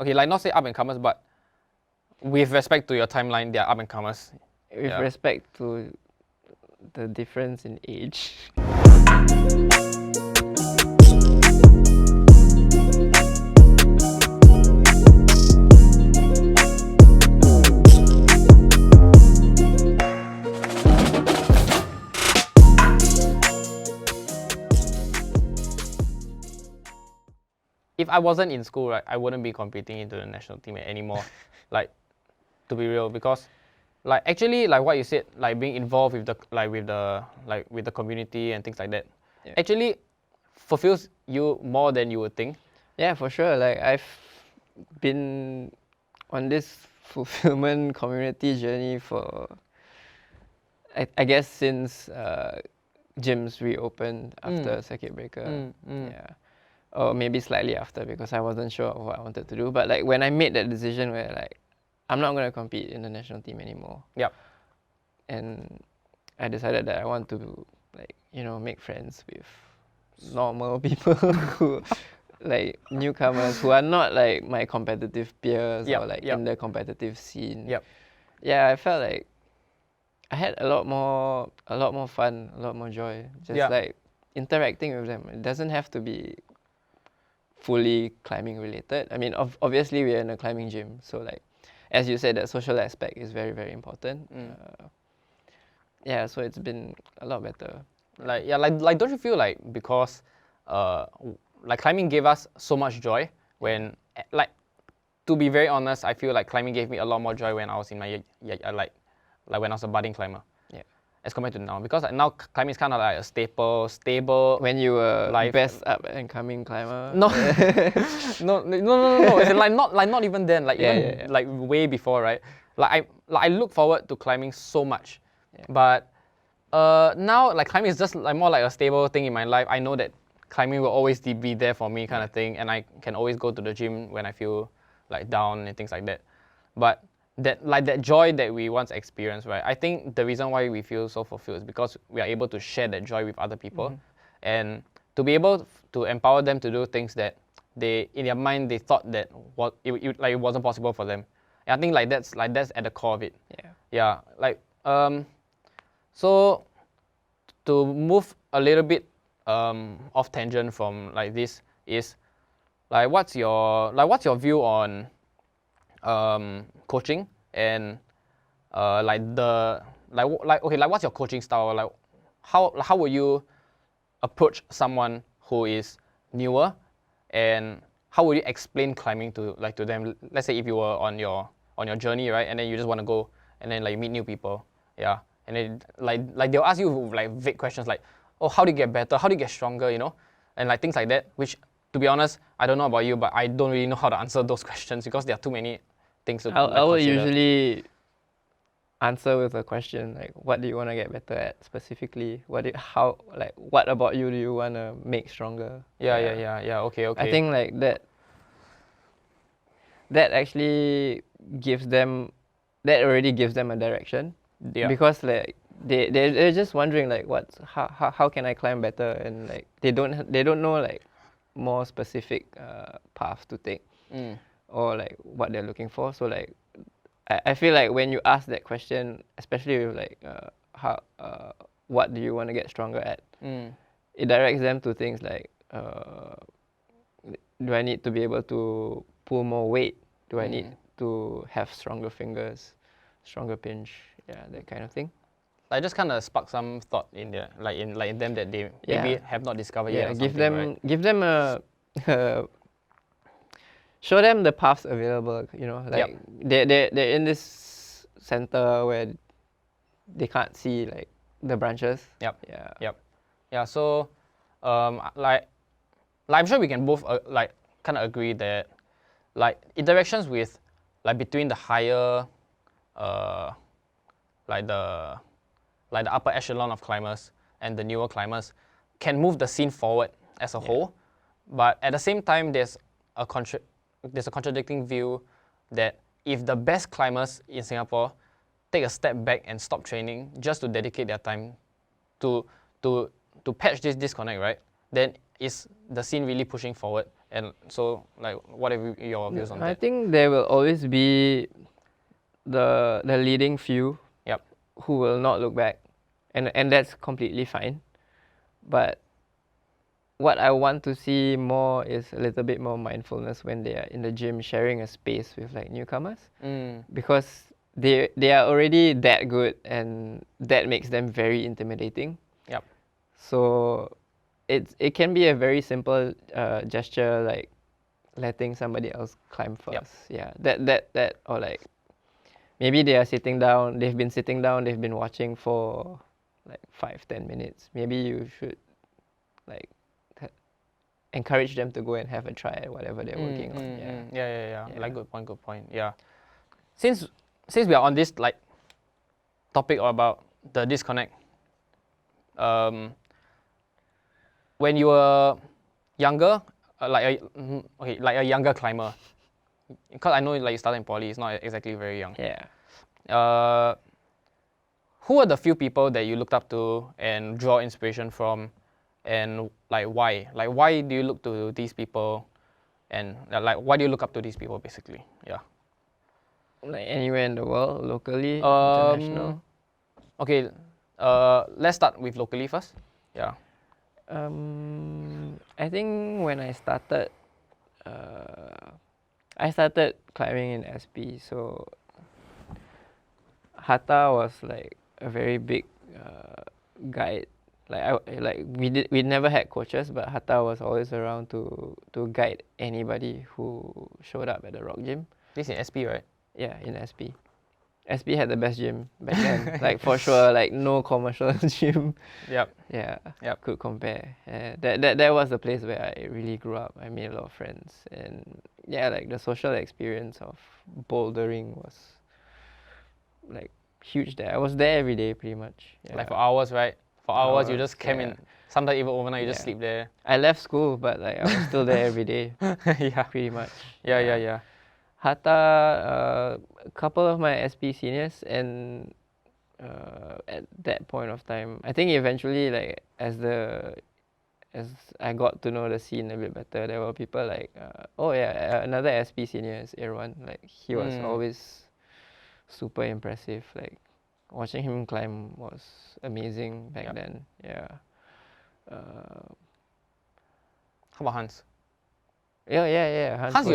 okay, like not say up and comers, but with respect to your timeline, they are up and comers. With respect to the difference in age. If I wasn't in school, right, I wouldn't be competing into the national team anymore. Like, to be real, because like actually like what you said, like being involved with the community and things like that, actually fulfills you more than you would think. Yeah, for sure. Like I've been on this fulfillment community journey for I guess since gyms reopened after circuit breaker. Yeah. Or maybe slightly after, because I wasn't sure of what I wanted to do. But like when I made that decision where like I'm not going to compete in the national team anymore. Yep. And I decided that I want to like, you know, make friends with normal people who like newcomers who are not like my competitive peers or like in the competitive scene. Yep. Yeah, I felt like I had a lot more fun, a lot more joy. Just like interacting with them. It doesn't have to be fully climbing related. I mean, obviously we're in a climbing gym, so like, as you said, that social aspect is very, very important. Yeah, so it's been a lot better. Like don't you feel like because like climbing gave us so much joy when like, to be very honest, I feel like climbing gave me a lot more joy when I was in my like when I was a budding climber. As compared to now, because like now climbing is kind of like a stable. When you were best up and coming climber. No, no. It's like not even then. Like even like way before, right? Like I look forward to climbing so much, but now like climbing is just like more like a stable thing in my life. I know that climbing will always be there for me, kind of thing, and I can always go to the gym when I feel like down and things like that. But that joy that we once experienced, right? I think the reason why we feel so fulfilled is because we are able to share that joy with other people, and to be able to empower them to do things that they in their mind they thought that it wasn't possible for them. And I think like that's at the core of it. Yeah. Like so to move a little bit off tangent from like this is like what's your view on coaching and what's your coaching style? Like how would you approach someone who is newer, and how would you explain climbing to them? Let's say if you were on your journey, right, and then you just want to go and then like meet new people, and then like they'll ask you like vague questions like, oh, how do you get better? How do you get stronger? You know, and like things like that. Which, to be honest, I don't know about you, but I don't really know how to answer those questions because there are too many things to I will usually answer with a question like, what do you want to get better at specifically? What about you do you want to make stronger? Okay. I think like that actually already gives them a direction. Because like they're just wondering like how can I climb better, and like they don't know like more specific path to take. Or like what they're looking for. So like I feel like when you ask that question, especially with like what do you want to get stronger at, it directs them to things like do I need to be able to pull more weight? Do I need to have stronger fingers, stronger pinch? Yeah, that kind of thing. Like just kind of spark some thought in there, like in them that they maybe have not discovered yet. Give them a show them the paths available, you know, like they're in this center where they can't see like the branches. Yeah, so like I'm sure we can both like kind of agree that like interactions with like between the higher like the upper echelon of climbers and the newer climbers can move the scene forward as a whole, but at the same time there's a contradicting view that if the best climbers in Singapore take a step back and stop training just to dedicate their time to patch this disconnect, right, then is the scene really pushing forward? And so, like, what are your views on that? I think there will always be the leading few Yep. who will not look back, and that's completely fine. But what I want to see more is a little bit more mindfulness when they are in the gym sharing a space with like newcomers, because they are already that good, and that makes them very intimidating. Yep. So it can be a very simple gesture, like letting somebody else climb first. Yep. Yeah, that or like maybe they are sitting down, they've been sitting down, they've been watching for like 5-10 minutes. Maybe you should like encourage them to go and have a try at whatever they're working on. Yeah. Like good point. Yeah. Since we are on this like topic about the disconnect, when you were younger, like a younger climber, because I know like you started in poly, it's not exactly very young. Yeah. Who are the few people that you looked up to and draw inspiration from, and like why? Like why do you look to these people, and like why do you look up to these people basically? Yeah. Like anywhere in the world, locally, international. Okay. Let's start with locally first. Yeah. I think when I started climbing in SP, so Hatta was like a very big guide. Like we never had coaches, but Hatta was always around to guide anybody who showed up at the rock gym. This is in SP, right? Yeah, in SP. SP had the best gym back then. Like for sure, like no commercial gym. Yep. Yeah. Yep. Could compare. That was the place where I really grew up. I made a lot of friends, and yeah, like the social experience of bouldering was like huge there. I was there every day pretty much. Yeah. Like for hours, right? For hours, you just camp yeah. in. Sometimes even overnight, you just sleep there. I left school, but like I was still there every day. Yeah. Pretty much. Yeah. Hatta, a couple of my SP seniors, and at that point of time, I think eventually, like as I got to know the scene a bit better, there were people like, another SP senior is Irwan. Like he was always super impressive. Like watching him climb was amazing back then. Yeah. How about Hans? Yeah. Hans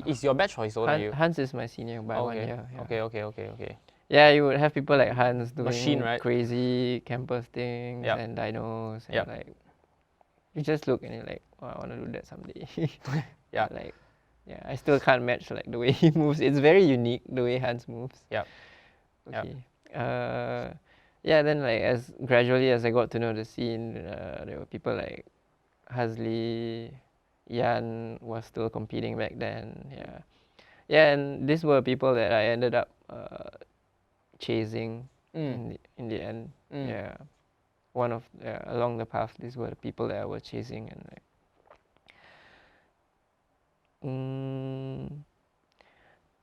is your batch or is older than you? Hans is my senior by 1 year. Yeah. Okay. Yeah, you would have people like Hans doing Machine, right? crazy campus things and dynos, and like you just look and you're like, oh, I want to do that someday. Yeah. Like, yeah, I still can't match like the way he moves. It's very unique the way Hans moves. Yeah. Okay. Then like gradually as I got to know the scene, there were people like Hazli, Yan was still competing back then. Yeah, and these were people that I ended up chasing in the end. Yeah, along the path, these were the people that I was chasing, and like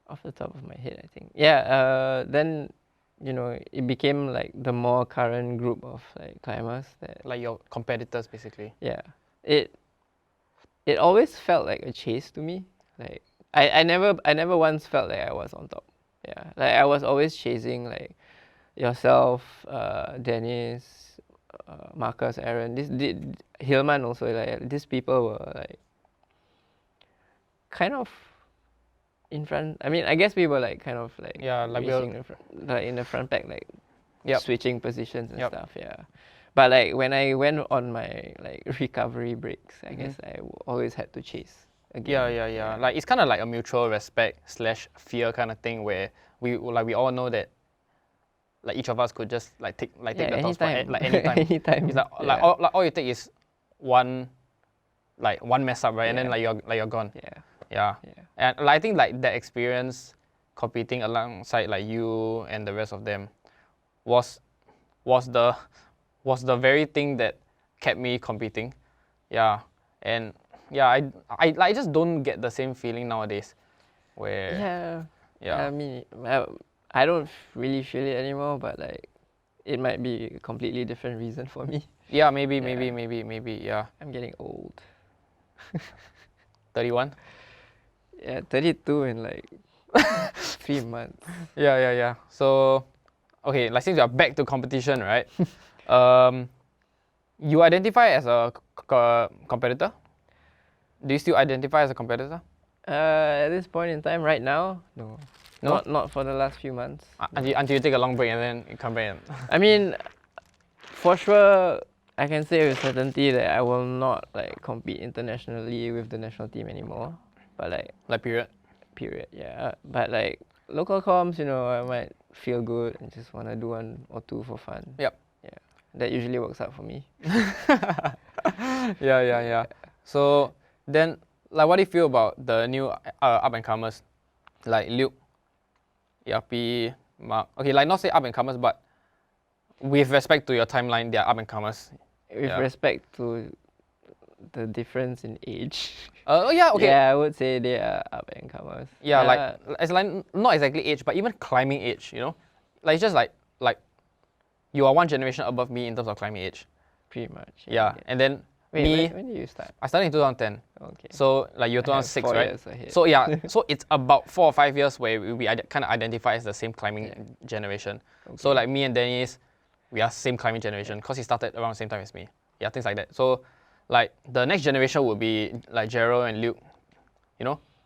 off the top of my head, I think. Then it became like the more current group of like climbers that like your competitors basically. Yeah, it always felt like a chase to me. Like I never once felt like I was on top. Yeah, like I was always chasing like yourself, Dennis, Marcus, Aaron. Hillman also. Like these people were like kind of in front. I mean, I guess we were like kind of like racing in the front pack, like switching positions and stuff. Yeah, but like when I went on my like recovery breaks, I guess I always had to chase again. Yeah. Like it's kind of like a mutual respect / fear kind of thing where we all know that like each of us could just like take the toss anytime. Anytime. It's like all you take is one mess up, right? And then like you're gone. Yeah. And I think like that experience competing alongside like you and the rest of them was the very thing that kept me competing. Yeah. And yeah, I just don't get the same feeling nowadays where I mean, I don't really feel it anymore, but like it might be a completely different reason for me. Yeah, maybe, yeah. I'm getting old. 31. Yeah, 32 in like 3 months. Yeah. So, okay, like since you are back to competition, right? You identify as a competitor? Do you still identify as a competitor? At this point in time, right now, no. No? Not for the last few months. Until you take a long break and then you come back and... I mean, for sure, I can say with certainty that I will not like compete internationally with the national team anymore. But like period? Period, yeah. But like local comps, I might feel good and just want to do 1 or 2 for fun. Yep. Yeah. That usually works out for me. Yeah. So then, like, what do you feel about the new up and comers, like Luke, ERP, Mark? Okay, like not say up and comers, but with respect to your timeline, they are up and comers. With respect to the difference in age. Yeah, okay. Yeah, I would say they are up and comers. Yeah, like it's like not exactly age, but even climbing age. Like it's just like you are 1 generation above me in terms of climbing age. Pretty much. Yeah, and then Wait, when did you start? I started in 2010. Okay. So like you're 2006, 4 right? years ahead. So yeah, so it's about 4 or 5 years where we kind of identify as the same climbing generation. Okay. So like me and Dennis, we are same climbing generation because he started around the same time as me. Yeah, things like that. So like the next generation would be like Gerald and Luke,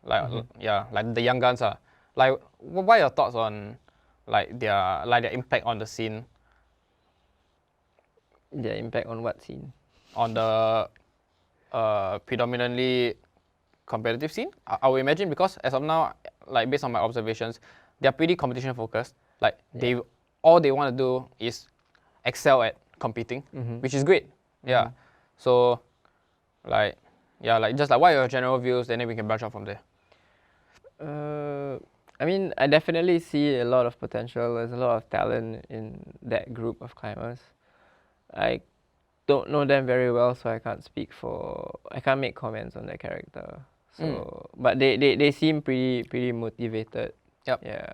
like the young guns are. Like, what are your thoughts on like their impact on the scene? Their impact on what scene? On the predominantly competitive scene, I would imagine, because as of now, like based on my observations, they're pretty competition focused. Like all they want to do is excel at competing, which is great. Yeah. So like just like what are your general views, and then we can branch out from there. I mean, I definitely see a lot of potential. There's a lot of talent in that group of climbers. I don't know them very well, so I can't make comments on their character. So, but they seem pretty motivated. Yep. Yeah.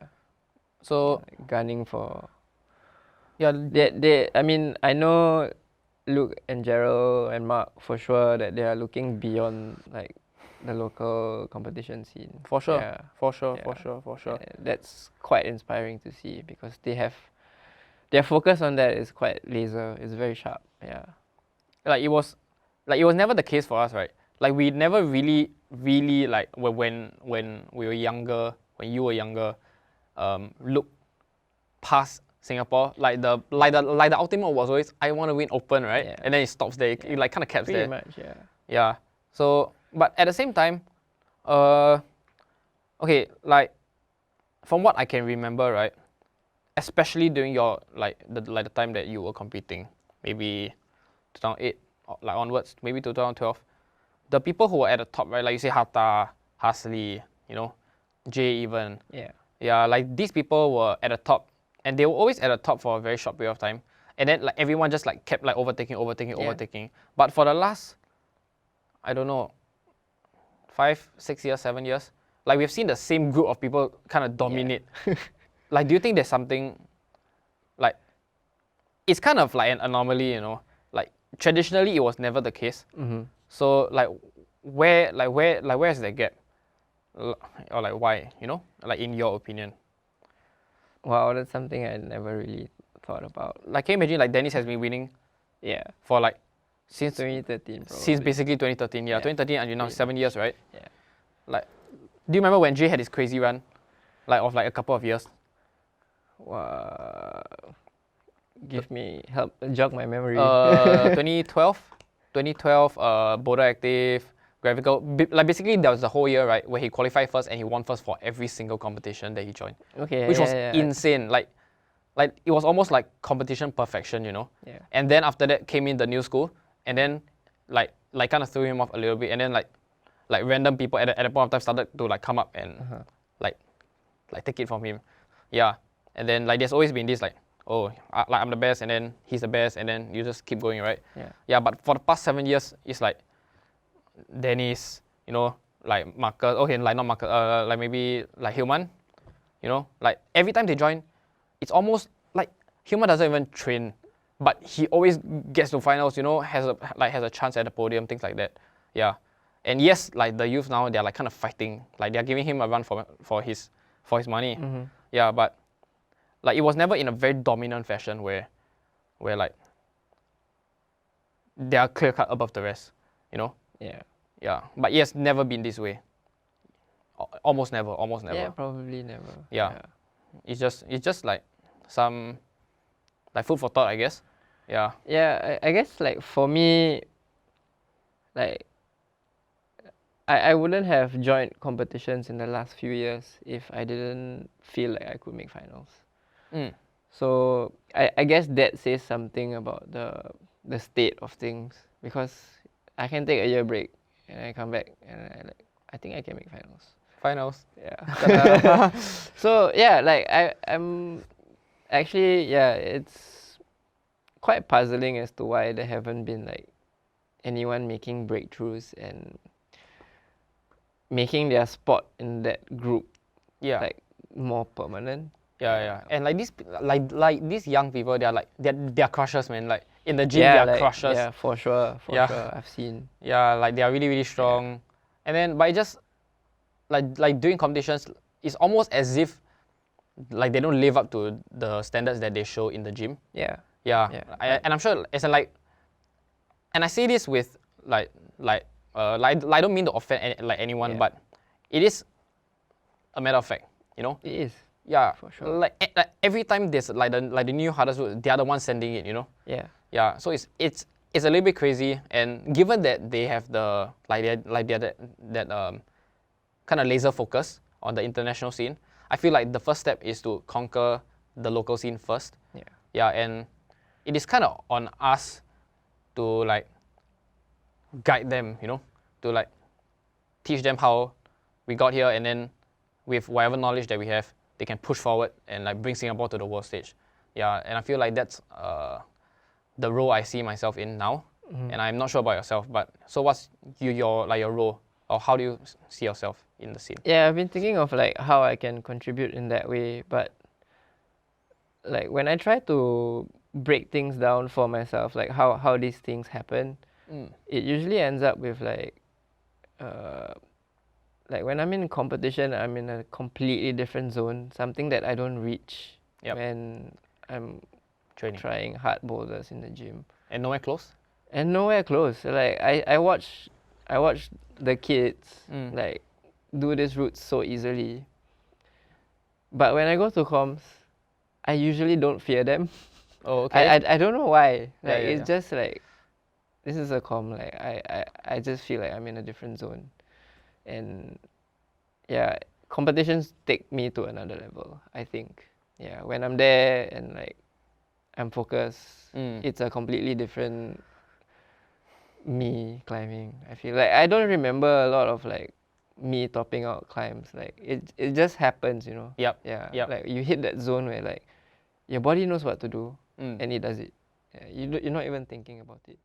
So gunning for. Yeah. I mean, I know Luke and Gerald and Mark for sure that they are looking beyond like the local competition scene. For sure. Yeah. For sure. That's quite inspiring to see, because their focus on that is quite laser. It's very sharp. Yeah. Like it was never the case for us, right? Like we never really like when we were younger, when you were younger, look past Singapore. Like the ultimate was always I want to win open, right? Yeah. And then it stops there. It like kind of caps there. Pretty much, yeah. Yeah. So, but at the same time, okay, like from what I can remember, right? Especially during your the time that you were competing, maybe 2008 like onwards, maybe 2012, the people who were at the top, right? Like you say Hatta, Hasley, Jay even. Yeah. Yeah, like these people were at the top, and they were always at the top for a very short period of time, and then like everyone just like kept like overtaking. But for the last, I don't know, 5, 6 years, 7 years, like we've seen the same group of people kind of dominate. Yeah. Like, do you think there's something, like, it's kind of like an anomaly, like traditionally it was never the case. So like where is the gap, or like why, like in your opinion? Wow, that's something I never really thought about. Like, can you imagine like Dennis has been winning for like since 2013 probably. Since basically 2013, 2013 until now, 7 years, right? Yeah. Like, do you remember when Jay had his crazy run, like of like a couple of years? Wow. Help jog my memory. 2012, Boulder Active, Graphical. Like basically that was the whole year, right, where he qualified first and he won first for every single competition that he joined. Okay. Which was insane. Like it was almost like competition perfection, Yeah. And then after that came in the new school, and then like kind of threw him off a little bit, and then like random people at the point of time started to like come up and like take it from him. Yeah. And then like there's always been this like, oh, I'm the best, and then he's the best, and then you just keep going, right? Yeah. Yeah, but for the past 7 years, it's like Dennis, like Marcus, okay, like not Marcus, like maybe like Hillman, like every time they join, it's almost like Hillman doesn't even train, but he always gets to finals, has a chance at the podium, things like that. Yeah. And yes, like the youth now, they're like kind of fighting. Like they're giving him a run for his money. Yeah, but like it was never in a very dominant fashion where like they are clear cut above the rest, you know? Yeah. Yeah. But yes, never been this way. Almost never. Yeah, probably never. Yeah. It's just like some like food for thought, I guess. Yeah. Yeah, I guess like for me, like I wouldn't have joined competitions in the last few years if I didn't feel like I could make finals. So I guess that says something about the state of things, because I can take a year break and I come back and I think I can make finals. Finals. Yeah. So yeah, like I'm actually, yeah, it's quite puzzling as to why there haven't been like anyone making breakthroughs and making their spot in that group like more permanent. Yeah. And like these young people, they're crushers, man. Like in the gym, they're like, crushers. Yeah, for sure. I've seen. Yeah, like they are really, really strong. And then but it just like doing competitions, it's almost as if like they don't live up to the standards that they show in the gym. Yeah. And I'm sure it's like, and I say this with I don't mean to offend anyone, but it is a matter of fact, you know. It is. Yeah, for sure. Like every time there's like the new hardest route, they are the ones sending it, you know. Yeah. So it's a little bit crazy, and given that they have the that kind of laser focus on the international scene, I feel like the first step is to conquer the local scene first. Yeah, and it is kind of on us to like guide them, you know, to like teach them how we got here, and then with whatever knowledge that we have, they can push forward and like bring Singapore to the world stage. Yeah, and I feel like that's the role I see myself in now. And I'm not sure about yourself, but so what's your role, or how do you see yourself in the scene? Yeah, I've been thinking of like how I can contribute in that way, but like when I try to break things down for myself, like how these things happen, it usually ends up with like when I'm in competition, I'm in a completely different zone, something that I don't reach when I'm trying hard boulders in the gym. And nowhere close? And nowhere close. Like I watch the kids like do this route so easily. But when I go to comps, I usually don't fear them. Oh, okay. I don't know why. Like it's just like, this is a comp. Like I just feel like I'm in a different zone. And yeah, competitions take me to another level, I think. Yeah, when I'm there and like I'm focused, it's a completely different me climbing. I feel like I don't remember a lot of like me topping out climbs. Like it just happens, you know. Yep. Like you hit that zone where like your body knows what to do and it does it. Yeah, you're not even thinking about it.